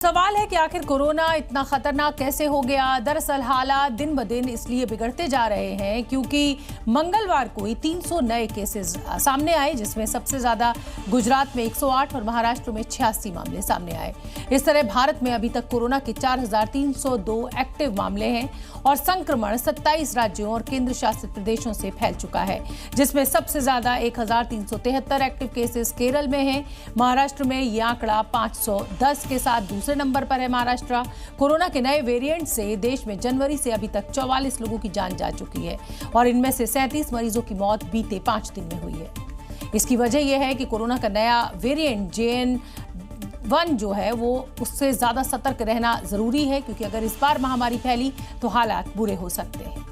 सवाल है कि आखिर कोरोना इतना खतरनाक कैसे हो गया। दरअसल हालात दिन ब दिन इसलिए बिगड़ते जा रहे हैं क्योंकि मंगलवार को ही 300 नए केसेस सामने आए, जिसमें सबसे ज्यादा गुजरात में 108 और महाराष्ट्र में 86 मामले सामने आए। इस तरह भारत में अभी तक कोरोना के 4302 एक्टिव मामले हैं और संक्रमण 27 राज्यों और केंद्र शासित प्रदेशों से फैल चुका है, जिसमें सबसे ज्यादा 1373 एक्टिव केसेस केरल में हैं। महाराष्ट्र में यह आंकड़ा 510 के साथ दूसरे नंबर पर है। महाराष्ट्र कोरोना के नए वेरिएंट से देश में जनवरी से अभी तक 44 लोगों की जान जा चुकी है और इनमें से 37 मरीजों की मौत बीते 5 दिन में हुई है। इसकी वजह यह है कि कोरोना का नया वेरिएंट JN.1 जो है वो उससे ज्यादा सतर्क रहना जरूरी है, क्योंकि अगर इस बार महामारी फैली तो हालात बुरे हो सकते हैं।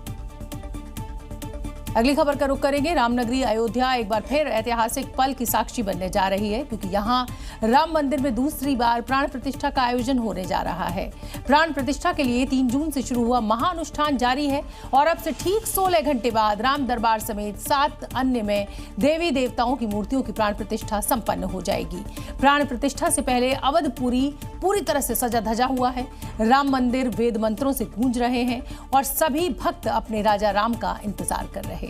अगली खबर का रुख करेंगे। रामनगरी अयोध्या एक बार फिर ऐतिहासिक पल की साक्षी बनने जा रही है, क्योंकि यहाँ राम मंदिर में दूसरी बार प्राण प्रतिष्ठा का आयोजन होने जा रहा है। प्राण प्रतिष्ठा के लिए 3 जून से शुरू हुआ महाअनुष्ठान जारी है और अब से ठीक 16 घंटे बाद राम दरबार समेत 7 अन्य में देवी देवताओं की मूर्तियों की प्राण प्रतिष्ठा संपन्न हो जाएगी। प्राण प्रतिष्ठा से पहले अवधपुरी पूरी तरह से सजा धजा हुआ है। राम मंदिर वेद मंत्रों से गूंज रहे हैं और सभी भक्त अपने राजा राम का इंतजार कर रहे हैं।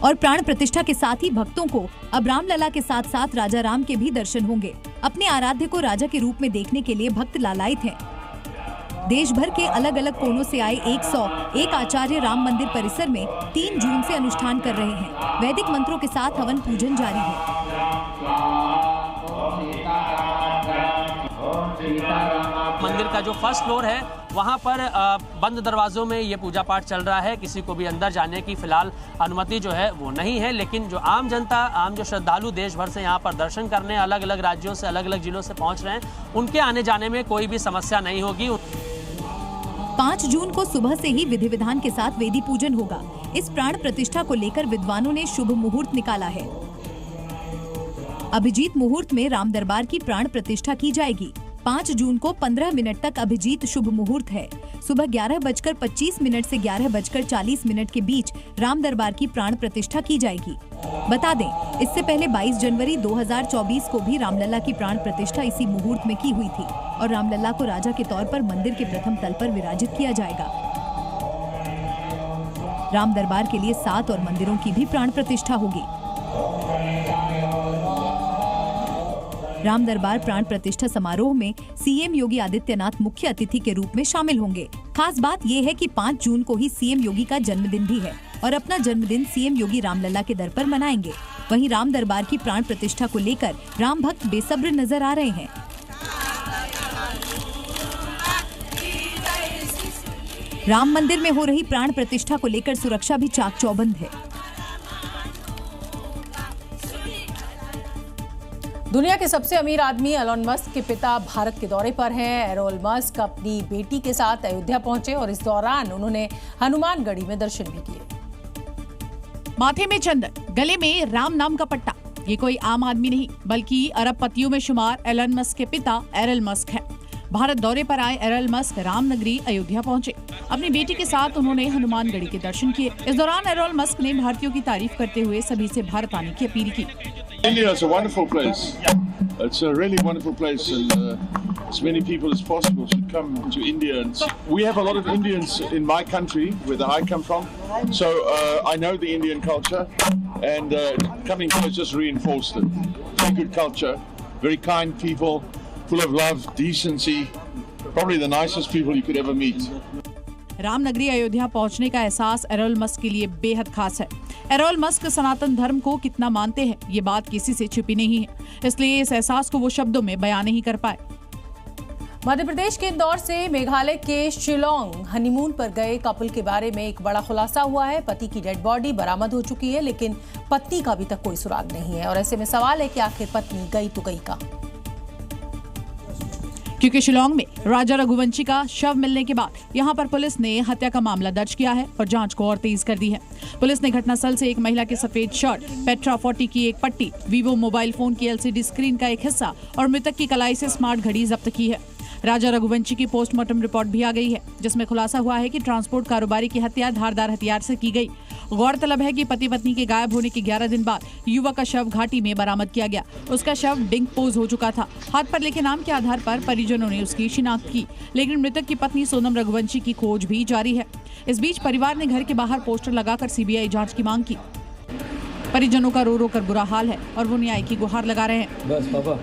और प्राण प्रतिष्ठा के साथ ही भक्तों को अब रामलला के साथ साथ राजा राम के भी दर्शन होंगे। अपने आराध्य को राजा के रूप में देखने के लिए भक्त लालायित हैं। देश भर के अलग अलग कोनों से आए 101 आचार्य राम मंदिर परिसर में 3 जून से अनुष्ठान कर रहे हैं। वैदिक मंत्रों के साथ हवन पूजन जारी है। मंदिर का जो फर्स्ट फ्लोर है वहां पर बंद दरवाजों में ये पूजा पाठ चल रहा है। किसी को भी अंदर जाने की फिलहाल अनुमति जो है वो नहीं है, लेकिन जो आम जनता, आम जो श्रद्धालु देश भर से यहाँ पर दर्शन करने अलग अलग राज्यों से, अलग अलग जिलों से पहुंच रहे हैं, उनके आने जाने में कोई भी समस्या नहीं होगी। 5 जून को सुबह से ही विधि विधान के साथ वेदी पूजन होगा। इस प्राण प्रतिष्ठा को लेकर विद्वानों ने शुभ मुहूर्त निकाला है। अभिजीत मुहूर्त में राम दरबार की प्राण प्रतिष्ठा की जाएगी। 5 जून को 15 मिनट तक अभिजीत शुभ मुहूर्त है। सुबह 11:25 से 11:40 के बीच राम दरबार की प्राण प्रतिष्ठा की जाएगी। बता दें, इससे पहले 22 जनवरी 2024 को भी रामलला की प्राण प्रतिष्ठा इसी मुहूर्त में की हुई थी और रामलला को राजा के तौर पर मंदिर के प्रथम तल पर विराजित किया जाएगा। राम दरबार के लिए 7 और मंदिरों की भी प्राण प्रतिष्ठा होगी। राम दरबार प्राण प्रतिष्ठा समारोह में सीएम योगी आदित्यनाथ मुख्य अतिथि के रूप में शामिल होंगे। खास बात यह है कि 5 जून को ही सीएम योगी का जन्मदिन भी है और अपना जन्मदिन सीएम योगी रामलला के दर पर मनाएंगे। वहीं राम दरबार की प्राण प्रतिष्ठा को लेकर राम भक्त बेसब्र नजर आ रहे हैं। राम मंदिर में हो रही प्राण प्रतिष्ठा को लेकर सुरक्षा भी चाक चौबंद है। दुनिया के सबसे अमीर आदमी एलन मस्क के पिता भारत के दौरे पर हैं। एलोन मस्क अपनी बेटी के साथ अयोध्या पहुंचे और इस दौरान उन्होंने हनुमानगढ़ी में दर्शन भी किए। माथे में चंदन, गले में राम नाम का पट्टा, ये कोई आम आदमी नहीं बल्कि अरबपतियों में शुमार एलन मस्क के पिता एरल मस्क हैं। भारत दौरे पर आए एरल मस्क रामनगरी अयोध्या पहुंचे। अपनी बेटी के साथ उन्होंने हनुमानगढ़ी के दर्शन किए। इस दौरान एरल मस्क ने भारतीयों की तारीफ करते हुए सभी से भारत आने की अपील की। India is a wonderful place. It's a really wonderful place, and as many people as possible should come to India. And we have a lot of Indians in my country, where I come from. So I know the Indian culture, and coming here has just reinforced it. Very good culture, very kind people, full of love, decency. Probably the nicest people you could ever meet. रामनगरी अयोध्या पहुंचने का एहसास Errol Musk के लिए बेहद खास है। Errol Musk सनातन धर्म को कितना मानते हैं, ये बात किसी से छुपी नहीं है, इसलिए इस एहसास को वो शब्दों में बयान नहीं कर पाए। मध्य प्रदेश के इंदौर से मेघालय के शिलोंग हनीमून पर गए कपल के बारे में एक बड़ा खुलासा हुआ है। पति की डेड बॉडी बरामद हो चुकी है, लेकिन पत्नी का अभी तक कोई सुराग नहीं है और ऐसे में सवाल है कि आखिर पत्नी गई तो गई कहां, क्योंकि शिलोंग में राजा रघुवंशी का शव मिलने के बाद यहां पर पुलिस ने हत्या का मामला दर्ज किया है और जांच को और तेज कर दी है। पुलिस ने घटनास्थल से एक महिला के सफेद शर्ट, पेट्रा 40 की एक पट्टी, वीवो मोबाइल फोन की LCD स्क्रीन का एक हिस्सा और मृतक की कलाई से स्मार्ट घड़ी जब्त की है। राजा रघुवंशी की पोस्टमार्टम रिपोर्ट भी आ गई है, जिसमें खुलासा हुआ है कि ट्रांसपोर्ट कारोबारी की हत्या धारदार हथियार से की गई। गौरतलब है कि पति पत्नी के गायब होने के 11 दिन बाद युवक का शव घाटी में बरामद किया गया। उसका शव डिकम्पोज हो चुका था। हाथ पर लिखे नाम के आधार पर परिजनों ने उसकी शिनाख्त की, लेकिन मृतक की पत्नी सोनम रघुवंशी की खोज भी जारी है। इस बीच परिवार ने घर के बाहर पोस्टर लगाकर सीबीआई जांच की मांग की। परिजनों का रो रो कर बुरा हाल है और वो न्याय की गुहार लगा रहे हैं। बस पापा।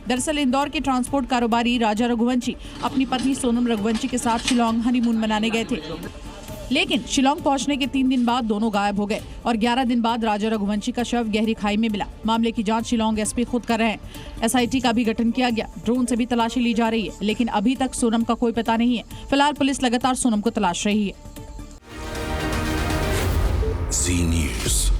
दरअसल इंदौर के ट्रांसपोर्ट कारोबारी राजा रघुवंशी अपनी पत्नी सोनम रघुवंशी के साथ शिलोंग हनीमून मनाने गए थे, लेकिन शिलोंग पहुंचने के 3 दिन बाद दोनों गायब हो गए और 11 दिन बाद राजा रघुवंशी का शव गहरी खाई में मिला। मामले की जांच शिलोंग एसपी खुद कर रहे हैं। एसआईटी का भी गठन किया गया। ड्रोन से भी तलाशी ली जा रही है, लेकिन अभी तक सोनम का कोई पता नहीं है। फिलहाल पुलिस लगातार सोनम को तलाश रही है। Zee News.